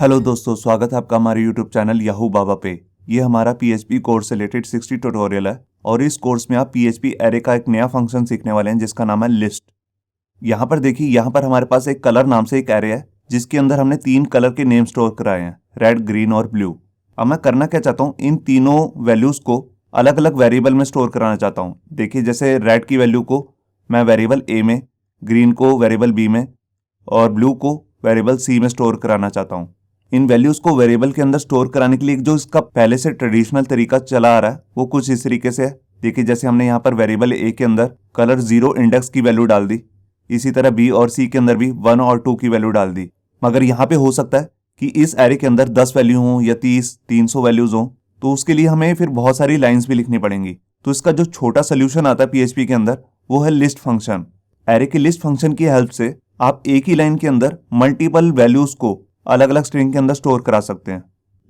Hello दोस्तों, स्वागत है आपका हमारे यूट्यूब चैनल याहू बाबा पे। ये हमारा पीएचपी कोर्स से रिलेटेड 60 ट्यूटोरियल है और इस कोर्स में आप पीएचपी एरे का एक नया फंक्शन सीखने वाले हैं जिसका नाम है लिस्ट। यहाँ पर देखिए, यहाँ पर हमारे पास एक कलर नाम से एक एरे है जिसके अंदर हमने 3 कलर के नेम स्टोर कराए हैं, रेड, ग्रीन और ब्लू। अब मैं करना क्या चाहता हूँ, इन तीनों वैल्यूज को अलग अलग वेरिएबल में स्टोर कराना चाहता हूँ। देखिए, जैसे रेड की वैल्यू को मैं वेरिएबल ए में, ग्रीन को वेरिएबल बी में और ब्लू को वेरिएबल सी में स्टोर कराना चाहता हूँ। इन वैल्यूज को वेरिएबल के अंदर स्टोर कराने के लिए जो इसका पहले से ट्रेडिशनल तरीका चला आ रहा है वो कुछ इस तरीके से है। देखिए, जैसे हमने यहाँ पर वेरिएबल ए के अंदर कलर 0 इंडेक्स की वैल्यू डाल दी, इसी तरह बी और सी के अंदर भी 1 और 2 की वैल्यू डाल दी। मगर यहाँ पे हो सकता है कि इस एरे के अंदर 10 वैल्यू हों या 30, 300 वैल्यूज हों, तो उसके लिए हमें फिर बहुत सारी लाइन्स भी लिखनी पड़ेंगी। तो इसका जो छोटा सोल्यूशन आता है पीएचपी के अंदर वो है लिस्ट फंक्शन। एरे के लिस्ट फंक्शन की हेल्प से आप एक ही लाइन के अंदर मल्टीपल वैल्यूज को अलग अलग स्ट्रिंग के अंदर स्टोर करा सकते हैं।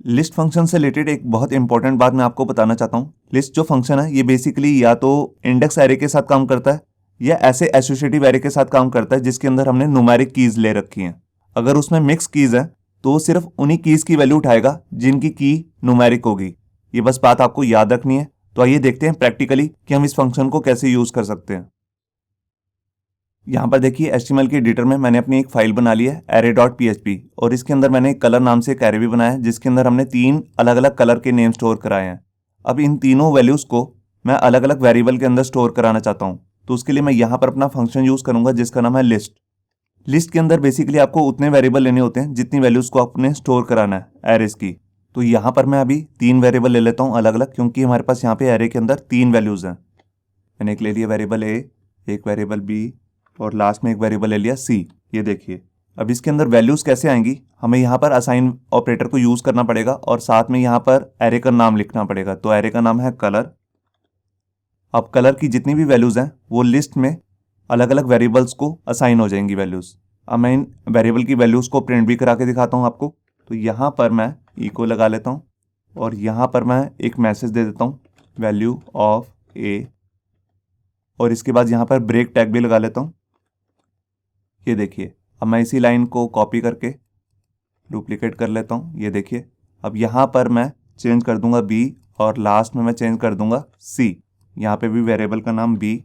लिस्ट फंक्शन से रिलेटेड एक बहुत इंपॉर्टेंट बात मैं आपको बताना चाहता हूँ। लिस्ट जो फंक्शन है ये बेसिकली या तो इंडेक्स एरे के साथ काम करता है या ऐसे एसोसिएटिव एरे के साथ काम करता है जिसके अंदर हमने न्यूमेरिक कीज ले रखी हैं। अगर उसमें मिक्स कीज है तो वो सिर्फ उन्हीं कीज की वैल्यू उठाएगा जिनकी की न्यूमेरिक होगी। ये बस बात आपको याद रखनी है। तो आइए देखते हैं प्रैक्टिकली कि हम इस फंक्शन को कैसे यूज कर सकते हैं। यहाँ पर देखिए, HTML के एडिटर में मैंने अपनी एक फाइल बना ली है array.php और इसके अंदर मैंने एक कलर नाम से एक एरे भी बनाया है जिसके अंदर हमने 3 अलग अलग कलर के नेम स्टोर कराए हैं। अब इन तीनों वैल्यूज को मैं अलग अलग वेरिएबल के अंदर स्टोर कराना चाहता हूँ, तो उसके लिए मैं यहाँ पर अपना फंक्शन यूज करूंगा जिसका नाम है लिस्ट। लिस्ट के अंदर बेसिकली आपको उतने वेरिएबल लेने होते हैं जितनी वैल्यूज को आपने स्टोर कराना है एरेज की। तो यहाँ पर मैं अभी 3 वेरिएबल ले लेता हूँ अलग अलग, क्योंकि हमारे पास यहाँ पे एरे के अंदर 3 वैल्यूज हैं। मैंने एक ले लिया वेरिएबल ए, एक वेरिएबल बी और लास्ट में एक वेरिएबल ले लिया सी। ये देखिए, अब इसके अंदर वैल्यूज कैसे आएंगी, हमें यहाँ पर असाइन ऑपरेटर को यूज करना पड़ेगा और साथ में यहाँ पर एरे का नाम लिखना पड़ेगा। तो एरे का नाम है कलर। अब कलर की जितनी भी वैल्यूज हैं वो लिस्ट में अलग अलग वेरिएबल्स को असाइन हो जाएंगी वैल्यूज। अब मैं इन वेरिएबल की वैल्यूज को प्रिंट भी करा के दिखाता हूँ आपको। तो यहाँ पर मैं इको लगा लेता हूँ और यहाँ पर मैं एक मैसेज दे देता हूँ, वैल्यू ऑफ ए, और इसके बाद यहाँ पर ब्रेक टैग भी लगा लेता हूँ। ये देखिए, अब मैं इसी लाइन को कॉपी करके डुप्लीकेट कर लेता हूँ। ये देखिए, अब यहाँ पर मैं चेंज कर दूंगा बी और लास्ट में मैं चेंज कर दूंगा सी। यहाँ पे भी वेरिएबल का नाम बी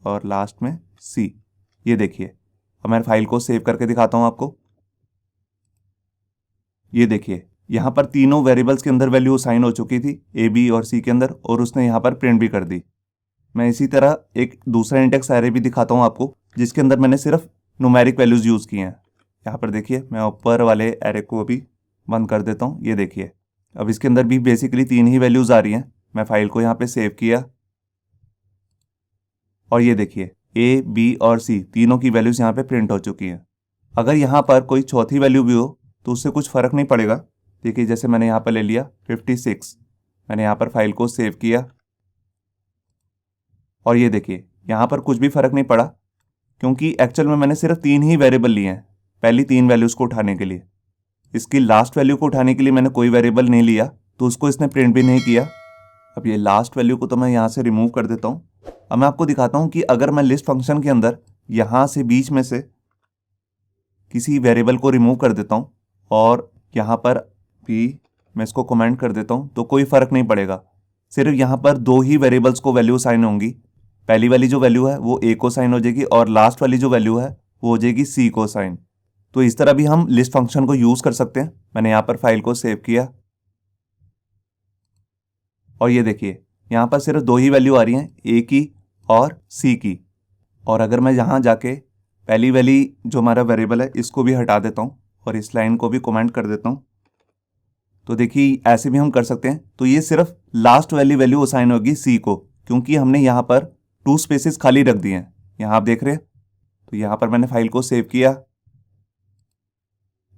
और लास्ट में सी। ये देखिए, अब मैं फाइल को सेव करके दिखाता हूँ आपको। ये देखिए, यहाँ पर तीनों वेरिएबल्स के अंदर वैल्यू असाइन हो चुकी थी ए, बी और सी के अंदर, और उसने यहाँ पर प्रिंट भी कर दी। मैं इसी तरह एक दूसरा इंडेक्स एरे भी दिखाता हूँ आपको जिसके अंदर मैंने सिर्फ न्यूमेरिक वैल्यूज यूज की हैं। यहाँ पर देखिए, मैं ऊपर वाले एरे को अभी बंद कर देता हूँ। ये देखिए, अब इसके अंदर भी बेसिकली 3 ही वैल्यूज आ रही हैं। मैं फाइल को यहाँ पे सेव किया और ये देखिए, ए, बी और सी तीनों की वैल्यूज यहाँ पे प्रिंट हो चुकी हैं। अगर यहाँ पर कोई चौथी वैल्यू भी हो तो उससे कुछ फर्क नहीं पड़ेगा। देखिए, जैसे मैंने यहाँ पर ले लिया 56, मैंने यहाँ पर फाइल को सेव किया और ये देखिए, यहाँ पर कुछ भी फर्क नहीं पड़ा क्योंकि एक्चुअल में मैंने सिर्फ 3 ही वेरिएबल लिए हैं पहली 3 वैल्यूज को उठाने के लिए। इसकी लास्ट वैल्यू को उठाने के लिए मैंने कोई वेरिएबल नहीं लिया, तो उसको इसने प्रिंट भी नहीं किया। अब ये लास्ट वैल्यू को तो मैं यहाँ से रिमूव कर देता हूँ। अब मैं आपको दिखाता हूँ कि अगर मैं लिस्ट फंक्शन के अंदर यहाँ से बीच में से किसी वेरिएबल को रिमूव कर देता हूँ और यहाँ पर भी मैं इसको कमेंट कर देता हूँ तो कोई फर्क नहीं पड़ेगा। सिर्फ यहाँ पर 2 ही वेरिएबल्स को वैल्यू साइन होंगी। पहली वाली जो वैल्यू है वो ए को साइन हो जाएगी और लास्ट वाली जो वैल्यू है वो हो जाएगी सी को साइन। तो इस तरह भी हम लिस्ट फंक्शन को यूज कर सकते हैं। मैंने यहाँ पर फाइल को सेव किया और ये देखिए, यहाँ पर सिर्फ 2 ही वैल्यू आ रही हैं, ए की और सी की। और अगर मैं यहाँ जाके पहली वाली जो हमारा वेरिएबल है इसको भी हटा देता हूँ और इस लाइन को भी कमेंट कर देता हूँ, तो देखिए ऐसे भी हम कर सकते हैं। तो ये सिर्फ लास्ट वाली वैल्यू असाइन होगी सी को, क्योंकि हमने यहाँ पर 2 स्पेसेस खाली रख दिए हैं। यहाँ आप देख रहे हैं, तो यहाँ पर मैंने फाइल को सेव किया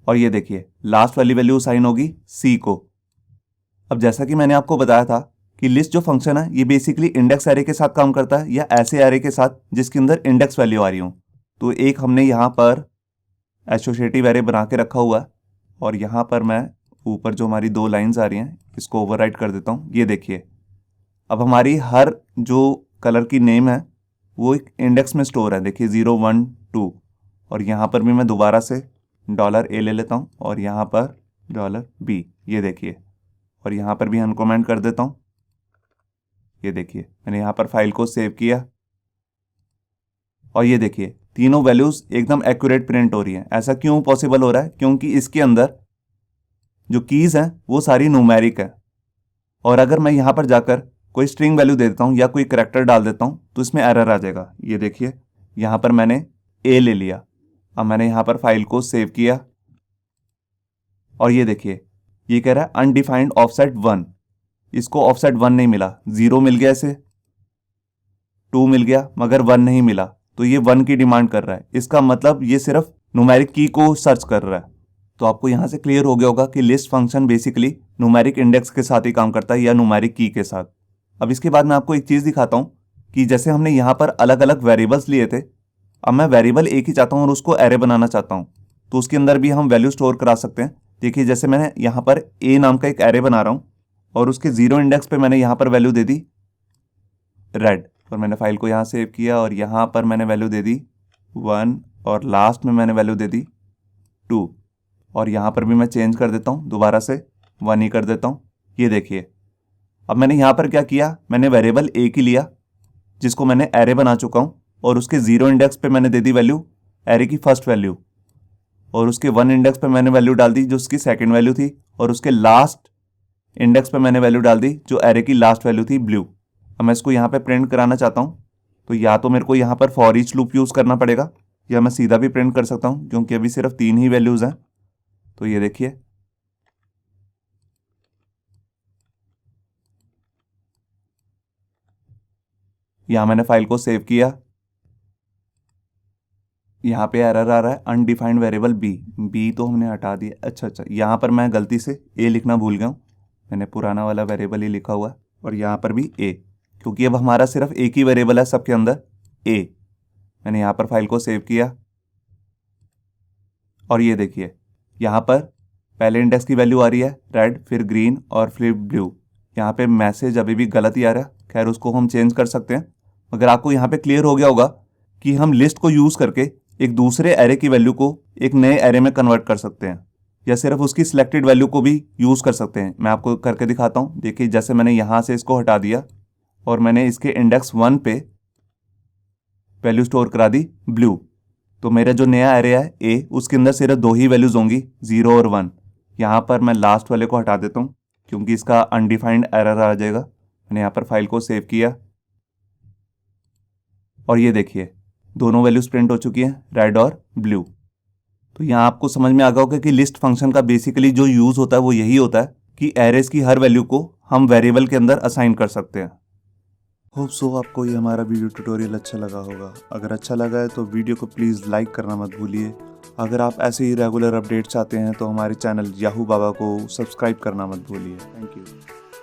और ये देखिए, लास्ट वाली वैल्यू असाइन होगी सी को। अब जैसा कि मैंने आपको बताया था कि लिस्ट जो फंक्शन है ये बेसिकली इंडेक्स एरे के साथ काम करता है या ऐसे एरे के साथ जिसके अंदर इंडेक्स वैल्यू आ रही हो। तो एक हमने यहाँ पर एसोसिएटिव एरे बना के रखा हुआ है और यहाँ पर मैं ऊपर जो हमारी 2 लाइंस आ रही हैं इसको ओवरराइट कर देता हूँ। ये देखिए, अब हमारी हर जो कलर की नेम है वो एक इंडेक्स में स्टोर है। देखिए 0, 1, 2, और यहाँ पर भी मैं दोबारा से $A ले लेता हूँ और यहाँ पर $B, ये देखिए, और यहाँ पर भी अनकमेंट कर देता हूँ। ये देखिए मैंने यहाँ पर फाइल को सेव किया और ये देखिए तीनों वैल्यूज एकदम एक्यूरेट प्रिंट हो रही हैं। ऐसा क्यों पॉसिबल हो रहा है? क्योंकि इसके अंदर जो कीज हैं वो सारी न्यूमेरिक है, और अगर मैं यहाँ पर जाकर कोई स्ट्रिंग वैल्यू दे देता हूँ या कोई करैक्टर डाल देता हूँ तो इसमें एरर आ जाएगा। ये देखिए यहाँ पर मैंने A ले लिया। अब मैंने यहाँ पर फाइल को सेव किया और ये देखिए ये कह रहा है अनडिफाइंड ऑफसेट 1। इसको ऑफसेट 1 नहीं मिला, 0 मिल गया, इसे 2 मिल गया, मगर 1 नहीं मिला। तो ये 1 की डिमांड कर रहा है। इसका मतलब ये सिर्फ न्यूमेरिक की को सर्च कर रहा है। तो आपको यहाँ से क्लियर हो गया होगा कि list function basically numeric index के साथ ही काम करता है या न्यूमेरिक की के साथ। अब इसके बाद मैं आपको एक चीज़ दिखाता हूँ कि जैसे हमने यहाँ पर अलग अलग वेरिएबल्स लिए थे, अब मैं वेरिएबल एक ही चाहता हूँ और उसको एरे बनाना चाहता हूँ, तो उसके अंदर भी हम वैल्यू स्टोर करा सकते हैं। देखिए जैसे मैंने यहाँ पर A नाम का एक एरे बना रहा हूँ और उसके 0 इंडेक्स पे मैंने यहाँ पर वैल्यू दे दी रेड, और मैंने फाइल को यहाँ सेव किया और यहाँ पर मैंने वैल्यू दे दी 1 और लास्ट में मैंने वैल्यू दे दी 2, और यहाँ पर भी मैं चेंज कर देता हूँ, दोबारा से 1 ही कर देता हूँ। ये देखिए अब मैंने यहाँ पर क्या किया, मैंने वेरिएबल A की लिया जिसको मैंने एरे बना चुका हूँ और उसके 0 इंडेक्स पे मैंने दे दी वैल्यू एरे की फर्स्ट वैल्यू, और उसके 1 इंडेक्स पे मैंने वैल्यू डाल दी जो उसकी सेकंड वैल्यू थी, और उसके लास्ट इंडेक्स पे मैंने वैल्यू डाल दी जो एरे की लास्ट वैल्यू थी ब्लू। अब मैं इसको यहाँ पे प्रिंट कराना चाहता हूँ तो या तो मेरे को यहाँ पर फॉर ईच लूप यूज़ करना पड़ेगा या मैं सीधा भी प्रिंट कर सकता हूँ क्योंकि अभी सिर्फ 3 ही वैल्यूज़ हैं। तो ये देखिए यहाँ मैंने फाइल को सेव किया, यहाँ पे एरर आ रहा है अनडिफाइंड वेरिएबल बी तो हमने हटा दिया। अच्छा, यहाँ पर मैं गलती से ए लिखना भूल गया हूँ, मैंने पुराना वाला वेरिएबल ही लिखा हुआ है, और यहाँ पर भी ए, क्योंकि अब हमारा सिर्फ एक ही वेरिएबल है सबके अंदर ए। मैंने यहाँ पर फाइल को सेव किया और ये देखिए यहाँ पर पहले इंडेक्स की वैल्यू आ रही है रेड, फिर ग्रीन और फिर ब्लू। यहाँ पे मैसेज अभी भी गलत ही आ रहा है, खैर उसको हम चेंज कर सकते हैं। मगर आपको यहाँ पे क्लियर हो गया होगा कि हम लिस्ट को यूज़ करके एक दूसरे एरे की वैल्यू को एक नए एरे में कन्वर्ट कर सकते हैं या सिर्फ उसकी सिलेक्टेड वैल्यू को भी यूज़ कर सकते हैं। मैं आपको करके दिखाता हूँ। देखिए जैसे मैंने यहाँ से इसको हटा दिया और मैंने इसके इंडेक्स 1 पे वैल्यू स्टोर करा दी ब्लू, तो मेरा जो नया एरे है ए उसके अंदर सिर्फ 2 ही वैल्यूज होंगी 0 और 1। यहाँ पर मैं लास्ट वाले को हटा देता हूँ क्योंकि इसका अनडिफाइंड एरर आ जाएगा। मैंने यहाँ पर फाइल को सेव किया और ये देखिए दोनों वैल्यूज प्रिंट हो चुकी हैं रेड और ब्लू। तो यहाँ आपको समझ में आ गया होगा कि लिस्ट फंक्शन का बेसिकली जो यूज़ होता है वो यही होता है कि एरेज की हर वैल्यू को हम वेरिएबल के अंदर असाइन कर सकते हैं। होप सो आपको ये हमारा वीडियो ट्यूटोरियल अच्छा लगा होगा। अगर अच्छा लगा है तो वीडियो को प्लीज़ लाइक करना मत भूलिए। अगर आप ऐसे ही रेगुलर अपडेट चाहते हैं तो हमारे चैनल याहू बाबा को सब्सक्राइब करना मत भूलिए। Thank you.